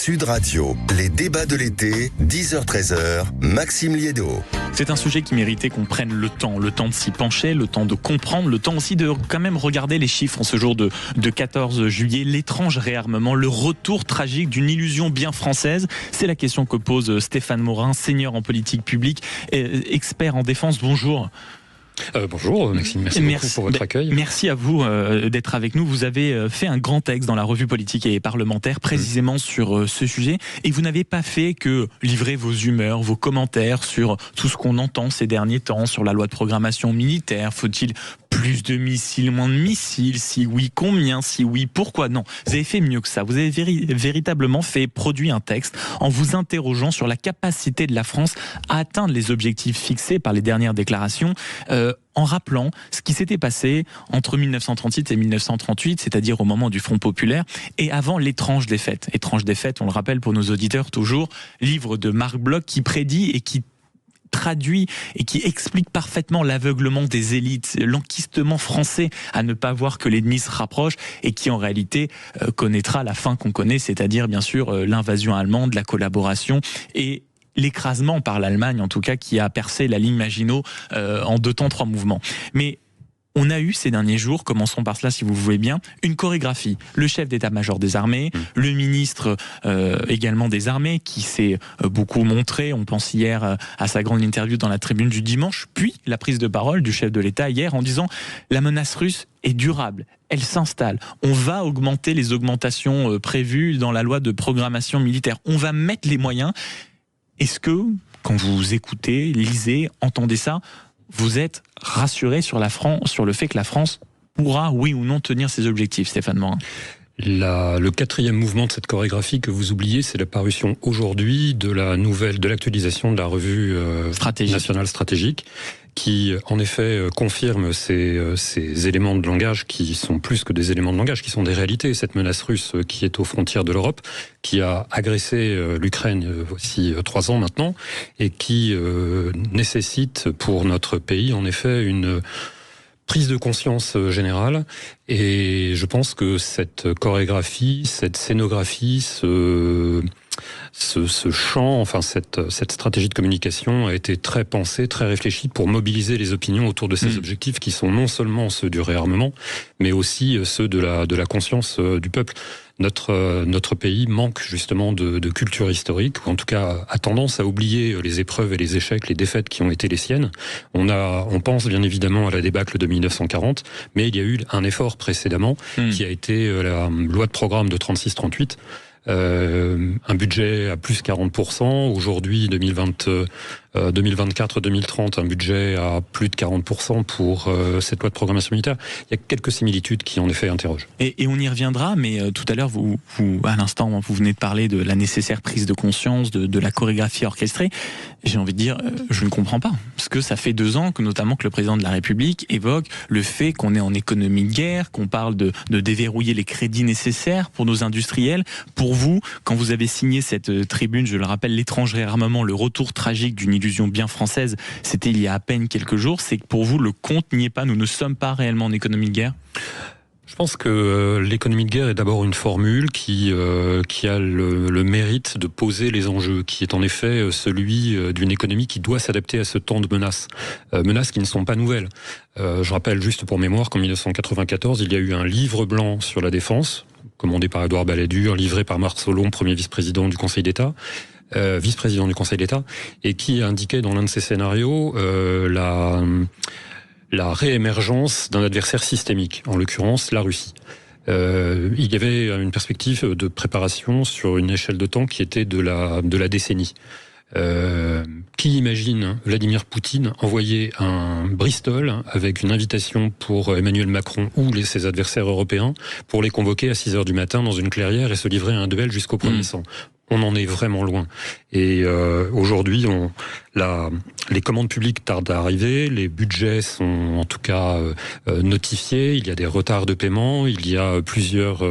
Sud Radio, les débats de l'été, 10h-13h, Maxime Liédo. C'est un sujet qui méritait qu'on prenne le temps de s'y pencher, le temps de comprendre, le temps aussi de quand même regarder les chiffres en ce jour de 14 juillet, l'étrange réarmement, le retour tragique d'une illusion bien française. C'est la question que pose Stéphane Morin, senior en politique publique, expert en défense. Bonjour. Bonjour Maxime, merci beaucoup pour votre accueil. Merci à vous d'être avec nous. Vous avez fait un grand texte dans la revue politique et parlementaire précisément sur ce sujet, et vous n'avez pas fait que livrer vos humeurs, vos commentaires sur tout ce qu'on entend ces derniers temps, sur la loi de programmation militaire. Faut-il plus de missiles, moins de missiles? Si oui, combien? Si oui, pourquoi? Non, vous avez fait mieux que ça. Vous avez véritablement produit un texte en vous interrogeant sur la capacité de la France à atteindre les objectifs fixés par les dernières déclarations, en rappelant ce qui s'était passé entre 1938 et 1938, c'est-à-dire au moment du Front populaire, et avant l'étrange défaite. Étrange défaite, on le rappelle pour nos auditeurs toujours, livre de Marc Bloch qui prédit et qui traduit et qui explique parfaitement l'aveuglement des élites, l'enquistement français à ne pas voir que l'ennemi se rapproche, et qui en réalité connaîtra la fin qu'on connaît, c'est-à-dire bien sûr l'invasion allemande, la collaboration et l'écrasement par l'Allemagne, en tout cas, qui a percé la ligne Maginot en 2 temps 3 mouvements. Mais on a eu ces derniers jours, commençons par cela si vous voulez bien, une chorégraphie. Le chef d'état-major des armées, le ministre également des armées, qui s'est beaucoup montré, on pense hier à sa grande interview dans la Tribune du dimanche, puis la prise de parole du chef de l'État hier en disant « la menace russe est durable, elle s'installe, on va augmenter les augmentations prévues dans la loi de programmation militaire, on va mettre les moyens ». Est-ce que, quand vous écoutez, lisez, entendez ça, vous êtes rassuré sur le fait que la France pourra, oui ou non, tenir ses objectifs, Stéphane Morin? Le 4e mouvement de cette chorégraphie que vous oubliez, c'est la parution aujourd'hui de l'actualisation de la revue nationale stratégique, qui en effet confirme ces éléments de langage qui sont plus que des éléments de langage, qui sont des réalités. Cette menace russe qui est aux frontières de l'Europe, qui a agressé l'Ukraine voici 3 ans maintenant, et qui nécessite pour notre pays en effet une prise de conscience générale. Et je pense que cette chorégraphie, cette scénographie, ce chant, enfin cette stratégie de communication a été très pensée, très réfléchie pour mobiliser les opinions autour de ces objectifs qui sont non seulement ceux du réarmement, mais aussi ceux de la conscience du peuple. Notre pays manque justement de culture historique, ou en tout cas a tendance à oublier les épreuves et les échecs, les défaites qui ont été les siennes. On pense bien évidemment à la débâcle de 1940, mais il y a eu un effort précédemment qui a été la loi de programme de 36-38. Un budget à plus 40%, aujourd'hui 2024-2030, un budget à plus de 40% pour cette loi de programmation militaire. Il y a quelques similitudes qui en effet interrogent. Et on y reviendra, mais tout à l'heure, vous à l'instant, vous venez de parler de la nécessaire prise de conscience, de la chorégraphie orchestrée. J'ai envie de dire, je ne comprends pas, parce que ça fait 2 ans que notamment que le président de la République évoque le fait qu'on est en économie de guerre, qu'on parle de déverrouiller les crédits nécessaires pour nos industriels. Pour vous, quand vous avez signé cette tribune, je le rappelle, l'étrange réarmement, le retour tragique d'une illusion bien française, c'était il y a à peine quelques jours, c'est que pour vous, le compte n'y est pas, nous ne sommes pas réellement en économie de guerre? Je pense que l'économie de guerre est d'abord une formule qui a le mérite de poser les enjeux, qui est en effet celui d'une économie qui doit s'adapter à ce temps de menaces. Menaces qui ne sont pas nouvelles. Je rappelle juste pour mémoire qu'en 1994, il y a eu un livre blanc sur la défense, commandé par Édouard Balladur, livré par Marc Solon, premier vice-président du Conseil d'État, et qui indiquait dans l'un de ses scénarios la réémergence d'un adversaire systémique, en l'occurrence la Russie. Il y avait une perspective de préparation sur une échelle de temps qui était de la décennie. Qui imagine Vladimir Poutine envoyer un Bristol avec une invitation pour Emmanuel Macron ou ses adversaires européens pour les convoquer à 6h du matin dans une clairière et se livrer à un duel jusqu'au premier sang? On en est vraiment loin. Et aujourd'hui, les commandes publiques tardent à arriver, les budgets sont en tout cas notifiés, il y a des retards de paiement, il y a plusieurs...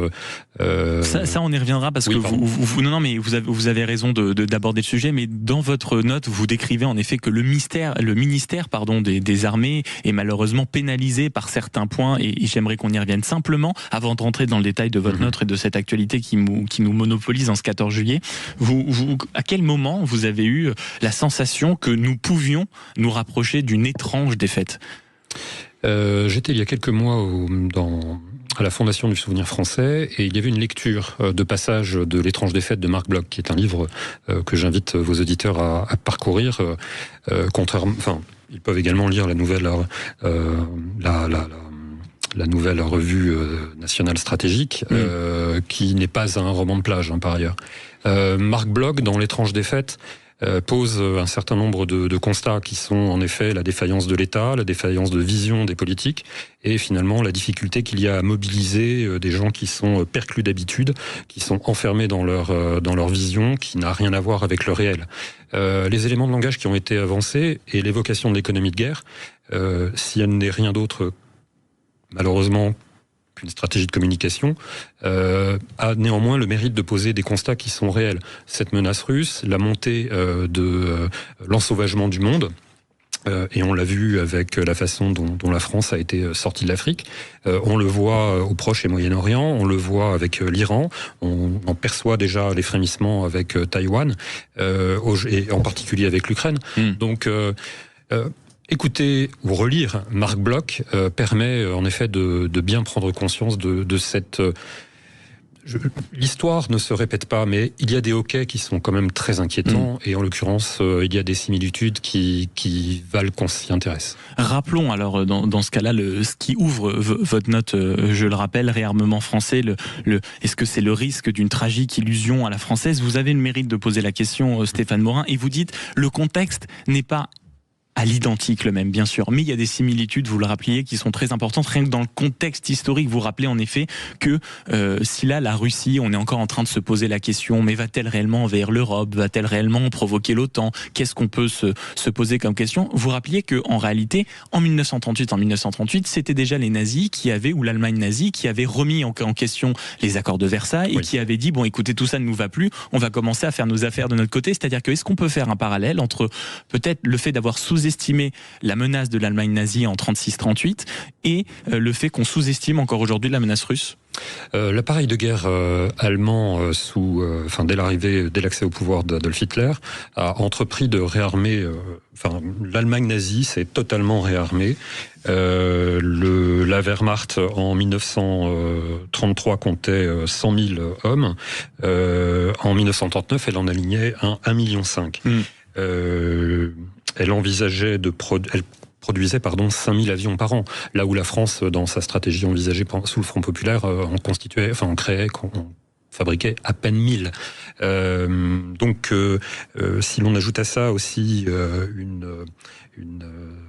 Ça, on y reviendra parce que vous avez raison d'aborder le sujet, mais dans votre note, vous décrivez en effet que le ministère des Armées est malheureusement pénalisé par certains points, et j'aimerais qu'on y revienne simplement avant de rentrer dans le détail de votre note et de cette actualité qui nous monopolise en ce 14 juillet. À quel moment vous avez eu la sensation que nous pouvions nous rapprocher d'une étrange défaite ? J'étais il y a quelques mois à la Fondation du Souvenir Français, et il y avait une lecture de passage de L'étrange défaite de Marc Bloch, qui est un livre que j'invite vos auditeurs à parcourir. Ils peuvent également lire la nouvelle revue nationale stratégique, qui n'est pas un roman de plage, par ailleurs. Marc Bloch, dans L'étrange défaite, pose un certain nombre de constats qui sont en effet la défaillance de l'État, la défaillance de vision des politiques, et finalement la difficulté qu'il y a à mobiliser des gens qui sont perclus d'habitude, qui sont enfermés dans leur vision, qui n'a rien à voir avec le réel. Les éléments de langage qui ont été avancés et l'évocation de l'économie de guerre, si elle n'est rien d'autre, malheureusement, qu'une stratégie de communication, a néanmoins le mérite de poser des constats qui sont réels. Cette menace russe, la montée de l'ensauvagement du monde, et on l'a vu avec la façon dont la France a été sortie de l'Afrique. On le voit au Proche et Moyen-Orient, on le voit avec l'Iran, on en perçoit déjà les frémissements avec Taïwan, et en particulier avec l'Ukraine. Donc, écouter ou relire Marc Bloch permet en effet de bien prendre conscience de cette... L'histoire ne se répète pas, mais il y a des hoquets qui sont quand même très inquiétants, et en l'occurrence, il y a des similitudes qui valent qu'on s'y intéresse. Rappelons alors dans ce cas-là ce qui ouvre votre note, je le rappelle, réarmement français, est-ce que c'est le risque d'une tragique illusion à la française ? Vous avez le mérite de poser la question, Stéphane Morin, et vous dites le contexte n'est pas à l'identique le même, bien sûr. Mais il y a des similitudes, vous le rappeliez, qui sont très importantes. Rien que dans le contexte historique, vous rappelez en effet que si là, la Russie, on est encore en train de se poser la question, mais va-t-elle réellement envahir l'Europe ? Va-t-elle réellement provoquer l'OTAN ? Qu'est-ce qu'on peut se poser comme question ? Vous rappeliez qu'en réalité, en 1938, c'était déjà les nazis qui avaient, ou l'Allemagne nazie, qui avait remis en question les accords de Versailles, et qui avait dit, bon écoutez, tout ça ne nous va plus, on va commencer à faire nos affaires de notre côté. C'est-à-dire que, est-ce qu'on peut faire un parallèle entre peut-être le fait d'avoir sous-estimé la menace de l'Allemagne nazie en 36-38 et le fait qu'on sous-estime encore aujourd'hui la menace russe ? L'appareil de guerre allemand, dès l'accès au pouvoir d'Adolf Hitler, a entrepris de réarmer. L'Allemagne nazie s'est totalement réarmée. La Wehrmacht en 1933 comptait 100 000 hommes. En 1939, elle en alignait 1,5 million. Elle envisageait elle produisait 5000 avions par an, là où la France, dans sa stratégie envisagée sous le Front populaire, on fabriquait à peine 1000. Si l'on ajoute à ça aussi une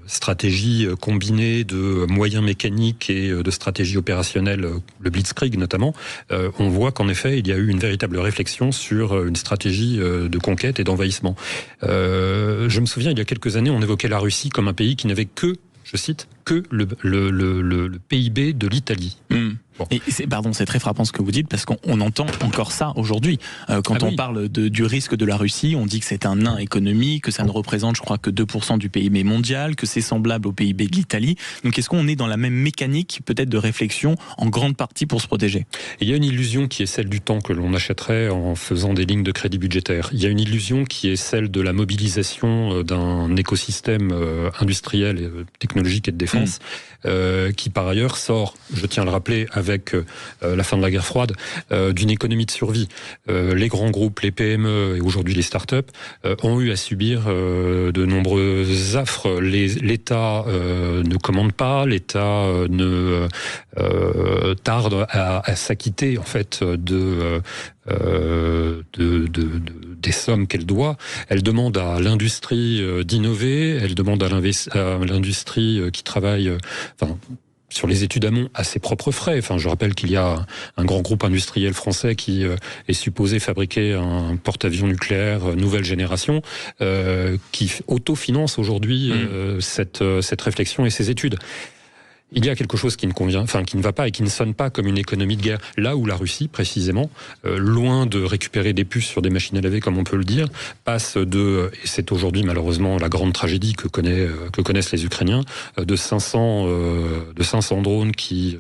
stratégie combinée de moyens mécaniques et de stratégies opérationnelles, le Blitzkrieg notamment, on voit qu'en effet, il y a eu une véritable réflexion sur une stratégie de conquête et d'envahissement. Je me souviens, il y a quelques années, on évoquait la Russie comme un pays qui n'avait que, je cite, que le PIB de l'Italie. Bon. Et c'est très frappant ce que vous dites, parce qu'on entend encore ça aujourd'hui. Quand on parle du risque de la Russie, on dit que c'est un nain économique, que ça ne représente, je crois, que 2% du PIB mondial, que c'est semblable au PIB de l'Italie. Donc est-ce qu'on est dans la même mécanique, peut-être, de réflexion, en grande partie pour se protéger ? Il y a une illusion qui est celle du temps que l'on achèterait en faisant des lignes de crédit budgétaire. Il y a une illusion qui est celle de la mobilisation d'un écosystème industriel, technologique et de défense, qui par ailleurs sort, je tiens à le rappeler, avec la fin de la guerre froide, d'une économie de survie. Les grands groupes, les PME et aujourd'hui les startups ont eu à subir de nombreux affres. L'État ne commande pas, l'État ne tarde à s'acquitter en fait des sommes qu'elle doit. Elle demande à l'industrie d'innover, elle demande à l'industrie qui travaille sur les études amont à ses propres frais. Je rappelle qu'il y a un grand groupe industriel français qui est supposé fabriquer un porte-avions nucléaire nouvelle génération, qui autofinance aujourd'hui cette réflexion et ces études. Il y a quelque chose qui ne va pas et qui ne sonne pas comme une économie de guerre. Là où la Russie, précisément, loin de récupérer des puces sur des machines à laver, comme on peut le dire, passe et c'est aujourd'hui malheureusement la grande tragédie que connaissent les Ukrainiens, de 500 drones qui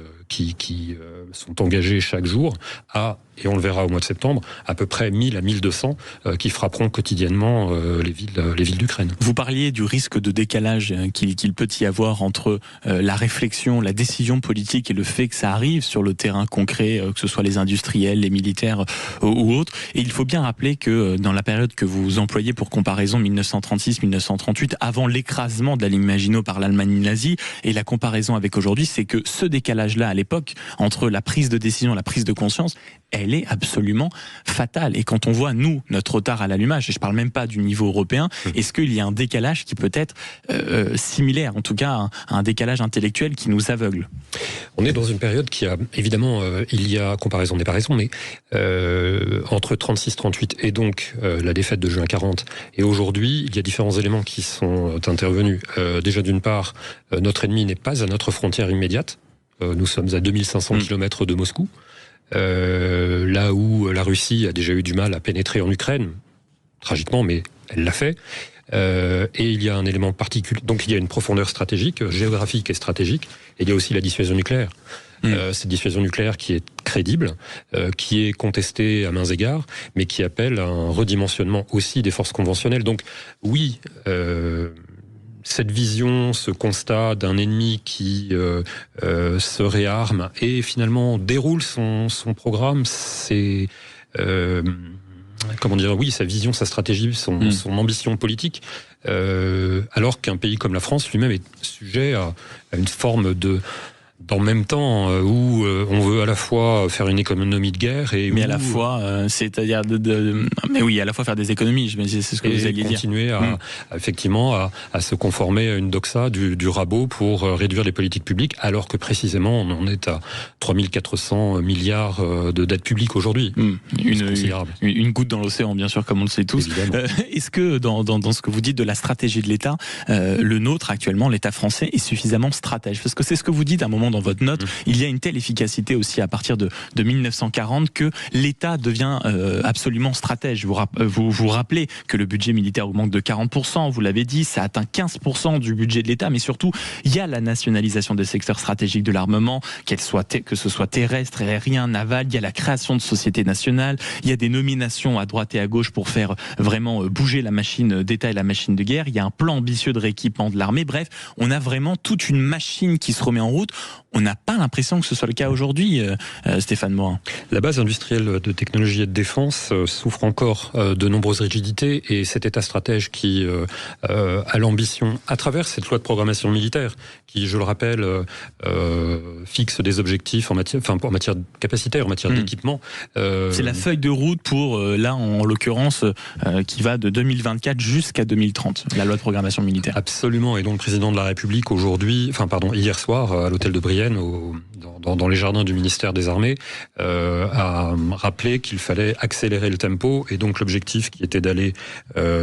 sont engagés chaque jour, à et on le verra au mois de septembre, à peu près 1000 à 1200 qui frapperont quotidiennement les villes d'Ukraine. Vous parliez du risque de décalage qu'il peut y avoir entre la réflexion, la décision politique et le fait que ça arrive sur le terrain concret, que ce soit les industriels, les militaires ou autres. Et il faut bien rappeler que dans la période que vous employez pour comparaison 1936-1938, avant l'écrasement de la ligne Maginot par l'Allemagne nazie, et la comparaison avec aujourd'hui, c'est que ce décalage-là à l'époque, entre la prise de décision et la prise de conscience, elle est absolument fatale. Et quand on voit, nous, notre retard à l'allumage, et je ne parle même pas du niveau européen, est-ce qu'il y a un décalage qui peut être similaire, en tout cas un décalage intellectuel qui nous aveugle? On est dans une période qui a, évidemment, il y a comparaison des paraisons, mais entre 36-38 et donc la défaite de juin 40 et aujourd'hui, il y a différents éléments qui sont intervenus. Déjà d'une part, notre ennemi n'est pas à notre frontière immédiate. Nous sommes à 2500 km de Moscou. Là où la Russie a déjà eu du mal à pénétrer en Ukraine, tragiquement, mais elle l'a fait. Et il y a un élément particulier, donc il y a une profondeur stratégique, géographique et stratégique, et il y a aussi la dissuasion nucléaire. Cette dissuasion nucléaire qui est crédible, qui est contestée à mains égards, mais qui appelle à un redimensionnement aussi des forces conventionnelles. Donc oui, cette vision, ce constat d'un ennemi qui se réarme et finalement déroule son programme, c'est... comment dire, oui, sa vision, sa stratégie, son ambition politique, alors qu'un pays comme la France lui-même est sujet à une forme d'en même temps où on veut à la fois faire une économie de guerre et mais à la fois c'est-à-dire mais oui, à la fois faire des économies, c'est ce que vous alliez dire, continuer effectivement à se conformer à une doxa du rabot pour réduire les politiques publiques, alors que précisément on en est à 3400 milliards de dettes publiques aujourd'hui. Une goutte dans l'océan, bien sûr, comme on le sait tous. Est-ce que dans ce que vous dites de la stratégie de l'État, le nôtre actuellement, l'État français, est suffisamment stratège? Parce que c'est ce que vous dites à un moment dans votre note, il y a une telle efficacité aussi à partir de 1940 que l'État devient absolument stratège. Vous rappelez que le budget militaire augmente de 40%, vous l'avez dit, ça atteint 15% du budget de l'État, mais surtout, il y a la nationalisation des secteurs stratégiques de l'armement, que ce soit terrestre, aérien, naval, il y a la création de sociétés nationales, il y a des nominations à droite et à gauche pour faire vraiment bouger la machine d'État et la machine de guerre, il y a un plan ambitieux de rééquipement de l'armée, bref, on a vraiment toute une machine qui se remet en route. On n'a pas l'impression que ce soit le cas aujourd'hui, Stéphane Morin. La base industrielle de technologie et de défense souffre encore de nombreuses rigidités, et cet État stratège qui a l'ambition, à travers cette loi de programmation militaire, qui, je le rappelle, fixe des objectifs en matière capacitaire, en matière d'équipement. C'est la feuille de route pour, là en l'occurrence, qui va de 2024 jusqu'à 2030, la loi de programmation militaire. Absolument, et donc le président de la République hier soir, à l'hôtel de Brienne, dans les jardins du ministère des Armées, a rappelé qu'il fallait accélérer le tempo, et donc l'objectif qui était d'aller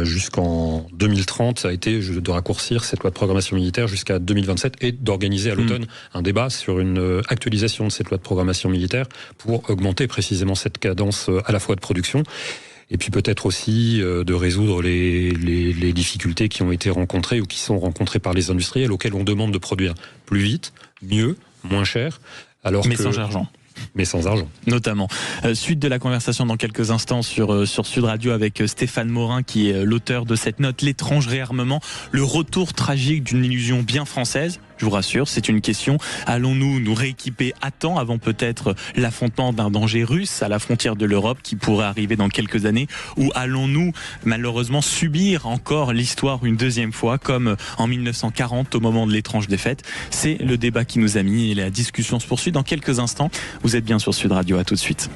jusqu'en 2030 a été de raccourcir cette loi de programmation militaire jusqu'à 2027 et d'organiser à l'automne un débat sur une actualisation de cette loi de programmation militaire pour augmenter précisément cette cadence à la fois de production, et puis peut-être aussi de résoudre les difficultés qui ont été rencontrées ou qui sont rencontrées par les industriels, auxquels on demande de produire plus vite, mieux, moins cher, sans argent. Mais sans argent. Notamment. Suite de la conversation dans quelques instants sur Sud Radio avec Stéphane Morin, qui est l'auteur de cette note, l'étrange réarmement, le retour tragique d'une illusion bien française. Je vous rassure, c'est une question. Allons-nous nous rééquiper à temps avant peut-être l'affrontement d'un danger russe à la frontière de l'Europe qui pourrait arriver dans quelques années? Ou allons-nous malheureusement subir encore l'histoire une deuxième fois comme en 1940 au moment de l'étrange défaite? C'est le débat qui nous a mis et la discussion se poursuit dans quelques instants. Vous êtes bien sur Sud Radio, à tout de suite.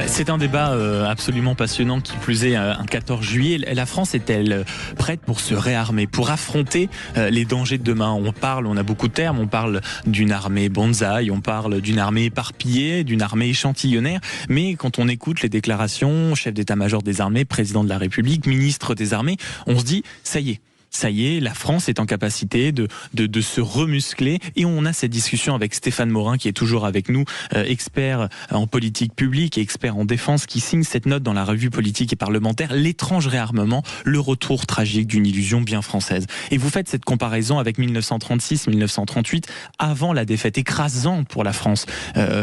C'est un débat absolument passionnant, qui plus est un 14 juillet. La France est-elle prête pour se réarmer, pour affronter les dangers de demain? On a beaucoup de termes, on parle d'une armée bonsaï, on parle d'une armée éparpillée, d'une armée échantillonnaire, mais quand on écoute les déclarations, chef d'état-major des armées, président de la République, ministre des armées, on se dit, ça y est, ça y est, la France est en capacité de se remuscler, et on a cette discussion avec Stéphane Morin qui est toujours avec nous, expert en politique publique et expert en défense, qui signe cette note dans la revue politique et parlementaire, l'étrange réarmement, le retour tragique d'une illusion bien française. Et vous faites cette comparaison avec 1936-1938, avant la défaite écrasante pour la France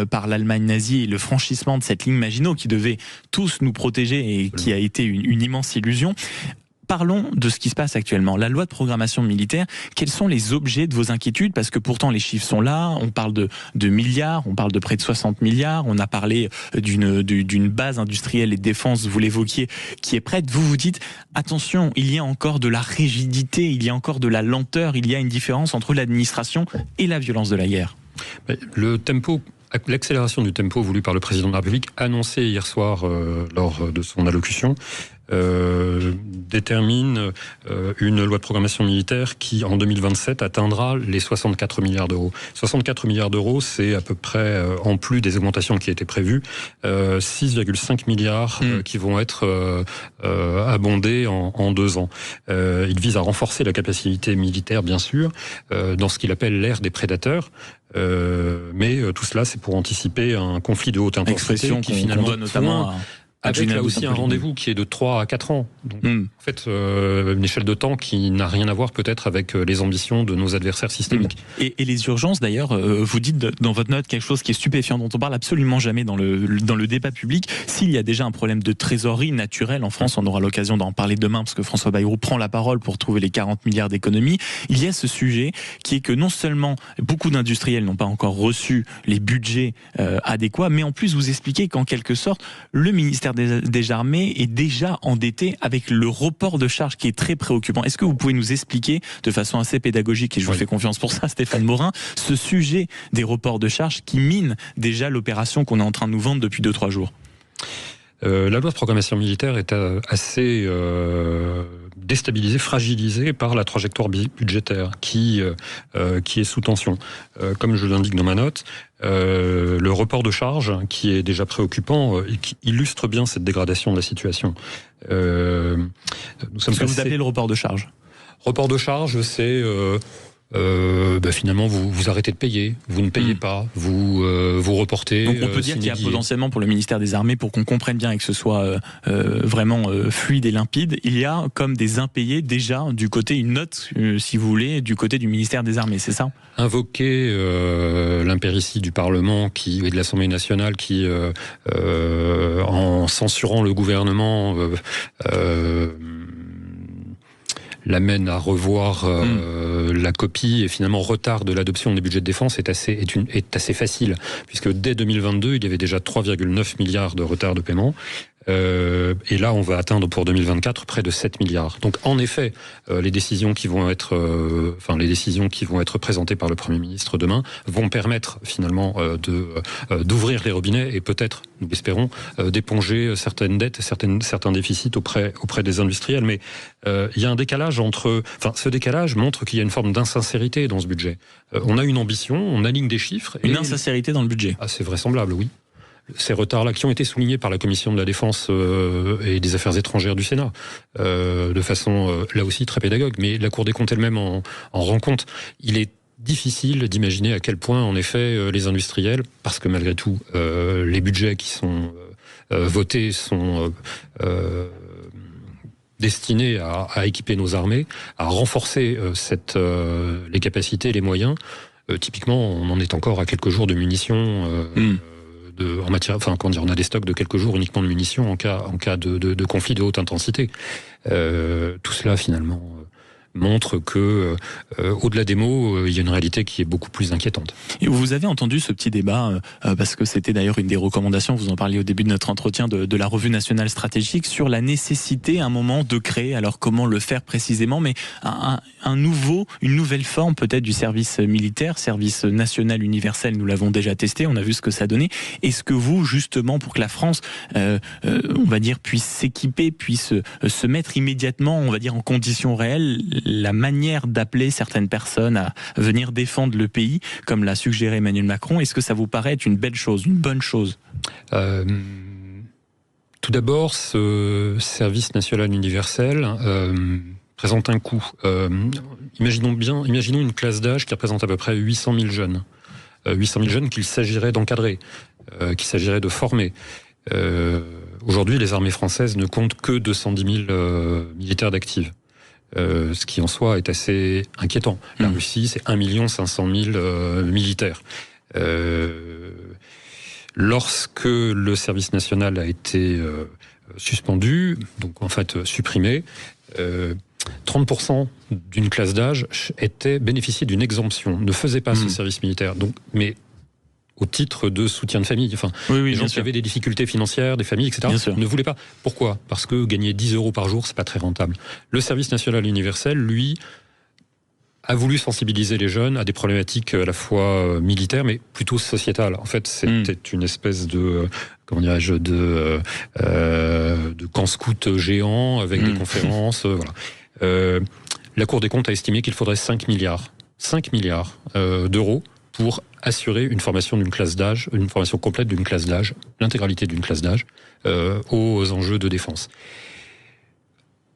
par l'Allemagne nazie et le franchissement de cette ligne Maginot qui devait tous nous protéger et qui a été une immense illusion. Parlons de ce qui se passe actuellement. La loi de programmation militaire, quels sont les objets de vos inquiétudes? Parce que pourtant les chiffres sont là, on parle de milliards, on parle de près de 60 milliards, on a parlé d'une base industrielle et de défense, vous l'évoquiez, qui est prête. Vous vous dites, attention, il y a encore de la rigidité, il y a encore de la lenteur, il y a une différence entre l'administration et la violence de la guerre. Le tempo, l'accélération du tempo voulu par le président de la République, annoncé hier soir lors de son allocution, détermine une loi de programmation militaire qui, en 2027, atteindra les 64 milliards d'euros. 64 milliards d'euros, c'est à peu près, en plus des augmentations qui étaient prévues, 6,5 milliards qui vont être abondés en 2 ans. Il vise à renforcer la capacité militaire, bien sûr, dans ce qu'il appelle l'ère des prédateurs. Mais tout cela, c'est pour anticiper un conflit de haute intensité qui finalement doit notamment avec là aussi un rendez-vous qui est de 3 à 4 ans. Donc, en fait, une échelle de temps qui n'a rien à voir peut-être avec les ambitions de nos adversaires systémiques. Et les urgences, d'ailleurs, vous dites dans votre note quelque chose qui est stupéfiant, dont on parle absolument jamais dans le débat public. S'il y a déjà un problème de trésorerie naturelle en France, on aura l'occasion d'en parler demain parce que François Bayrou prend la parole pour trouver les 40 milliards d'économies. Il y a ce sujet qui est que non seulement beaucoup d'industriels n'ont pas encore reçu les budgets adéquats, mais en plus vous expliquez qu'en quelque sorte, le ministère des Armées est déjà endetté avec le report de charges qui est très préoccupant. Est-ce que vous pouvez nous expliquer de façon assez pédagogique, et je vous fais confiance pour ça, Stéphane Morin, ce sujet des reports de charges qui mine déjà l'opération qu'on est en train de nous vendre depuis 2-3 jours? La loi de programmation militaire est assez déstabilisée, fragilisée par la trajectoire budgétaire qui est sous tension. Comme je l'indique dans ma note, le report de charges, qui est déjà préoccupant, qui illustre bien cette dégradation de la situation. Qu'est-ce que vous appelez le report de charges? Report de charges, c'est... finalement vous arrêtez de payer, vous ne payez pas, vous reportez. Donc on peut dire qu'il y a potentiellement pour le ministère des Armées, pour qu'on comprenne bien et que ce soit vraiment fluide et limpide, il y a comme des impayés déjà du côté, une note si vous voulez, du côté du ministère des Armées, c'est ça? Invoquer l'impéritie du Parlement et de l'Assemblée nationale qui, en censurant le gouvernement, l'amène à revoir la copie et finalement retard de l'adoption des budgets de défense est assez facile, puisque dès 2022, il y avait déjà 3,9 milliards de retard de paiement. Et là, on va atteindre pour 2024 près de 7 milliards. Donc, en effet, les décisions qui vont être présentées par le Premier ministre demain vont permettre finalement d'ouvrir les robinets et peut-être, nous l'espérons, d'éponger certaines dettes, certains déficits auprès des industriels. Mais il y a un décalage ce décalage montre qu'il y a une forme d'insincérité dans ce budget. On a une ambition, on aligne des chiffres. Une insincérité dans le budget. Ah, c'est vraisemblable, oui. Ces retards-là qui ont été soulignés par la Commission de la Défense et des Affaires étrangères du Sénat, de façon là aussi très pédagogue, mais la Cour des comptes elle-même en rend compte. Il est difficile d'imaginer à quel point, en effet, les industriels, parce que malgré tout, les budgets qui sont votés sont destinés à équiper nos armées, à renforcer les capacités et les moyens. Typiquement, on en est encore à quelques jours de munitions. On a des stocks de quelques jours uniquement de munitions en cas de conflit de haute intensité. Tout cela finalement montre que, au-delà des mots, il y a une réalité qui est beaucoup plus inquiétante. Et vous avez entendu ce petit débat, parce que c'était d'ailleurs une des recommandations, vous en parliez au début de notre entretien, de la Revue nationale stratégique, sur la nécessité à un moment de créer, alors comment le faire précisément, mais une nouvelle forme peut-être du service militaire, service national universel, nous l'avons déjà testé, on a vu ce que ça donnait. Est-ce que vous, justement, pour que la France, on va dire, puisse s'équiper, puisse se mettre immédiatement, on va dire, en conditions réelles, la manière d'appeler certaines personnes à venir défendre le pays, comme l'a suggéré Emmanuel Macron, est-ce que ça vous paraît être une belle chose, une bonne chose? Tout d'abord, ce service national universel, présente un coût. Imaginons une classe d'âge qui représente à peu près 800 000 jeunes. 800 000 jeunes qu'il s'agirait d'encadrer, qu'il s'agirait de former. Aujourd'hui, les armées françaises ne comptent que 210 000 militaires d'actifs. Ce qui en soi est assez inquiétant. La Russie, c'est 1 500 000 militaires. Lorsque le service national a été suspendu, donc en fait supprimé, 30% d'une classe d'âge bénéficiait d'une exemption, ne faisait pas ce service militaire. Donc, mais au titre de soutien de famille. Enfin, les gens qui avaient des difficultés financières, des familles, etc., ne voulaient pas. Pourquoi ? Parce que gagner 10 € par jour, c'est pas très rentable. Le service national universel, lui, a voulu sensibiliser les jeunes à des problématiques à la fois militaires, mais plutôt sociétales. En fait, c'était une espèce de camp scout géant avec des conférences. Voilà. La Cour des comptes a estimé qu'il faudrait 5 milliards d'euros pour assurer une formation d'une classe d'âge, une formation complète d'une classe d'âge, l'intégralité d'une classe d'âge, aux enjeux de défense.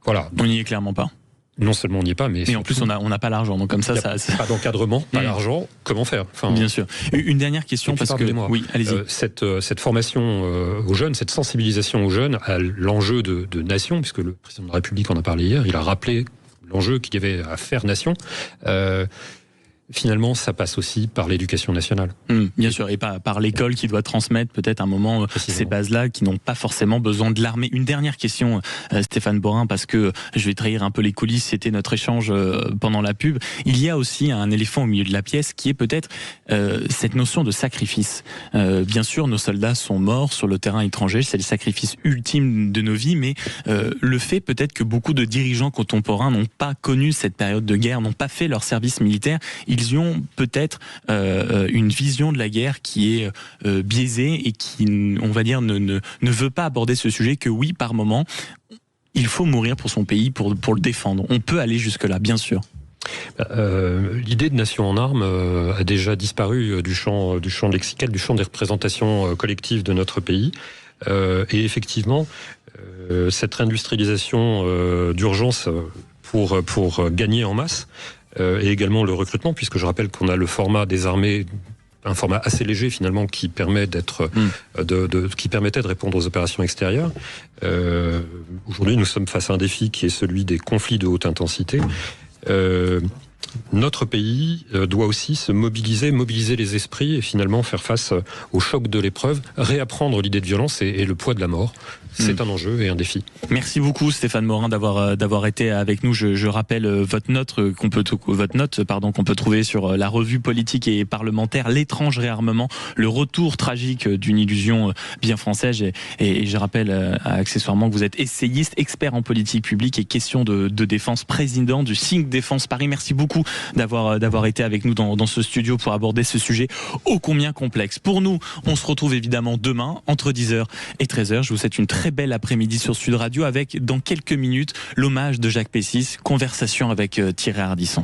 Voilà. On n'y est clairement pas. Non seulement on n'y est pas, mais en plus on n'a pas l'argent, donc comme ça, pas d'encadrement, pas d'argent. Comment faire ? Bien sûr. Une dernière question parce que oui, allez-y. Cette formation aux jeunes, cette sensibilisation aux jeunes à l'enjeu de nation, puisque le président de la République en a parlé hier, il a rappelé l'enjeu qu'il y avait à faire nation. Finalement, ça passe aussi par l'éducation nationale. Bien sûr, et par l'école qui doit transmettre peut-être un moment ces bases-là qui n'ont pas forcément besoin de l'armée. Une dernière question, Stéphane Borin, parce que je vais trahir un peu les coulisses, c'était notre échange pendant la pub. Il y a aussi un éléphant au milieu de la pièce qui est peut-être cette notion de sacrifice. Bien sûr, nos soldats sont morts sur le terrain étranger, c'est le sacrifice ultime de nos vies, mais le fait peut-être que beaucoup de dirigeants contemporains n'ont pas connu cette période de guerre, n'ont pas fait leur service militaire, ils ont peut-être une vision de la guerre qui est biaisée et qui, on va dire, ne veut pas aborder ce sujet que oui, par moment, il faut mourir pour son pays, pour le défendre. On peut aller jusque-là, bien sûr. L'idée de nation en armes a déjà disparu du champ lexical, du champ des représentations collectives de notre pays. Et effectivement, cette réindustrialisation d'urgence pour gagner en masse, et également le recrutement, puisque je rappelle qu'on a le format des armées, un format assez léger finalement qui permet qui permettait de répondre aux opérations extérieures. Aujourd'hui, nous sommes face à un défi qui est celui des conflits de haute intensité. Notre pays doit aussi se mobiliser les esprits et finalement faire face au choc de l'épreuve, réapprendre l'idée de violence et le poids de la mort. C'est un enjeu et un défi. Merci beaucoup Stéphane Borin d'avoir été avec nous. Je rappelle votre note qu'on peut trouver sur la revue politique et parlementaire, l'étrange réarmement, le retour tragique d'une illusion bien française. Et je rappelle accessoirement que vous êtes essayiste, expert en politique publique et questions de défense, président du Think Défense Paris. Merci beaucoup d'avoir été avec nous dans ce studio pour aborder ce sujet ô combien complexe. Pour nous, on se retrouve évidemment demain entre 10h et 13h. Je vous souhaite une très belle après-midi sur Sud Radio avec dans quelques minutes l'hommage de Jacques Pessis, conversation avec Thierry Ardisson.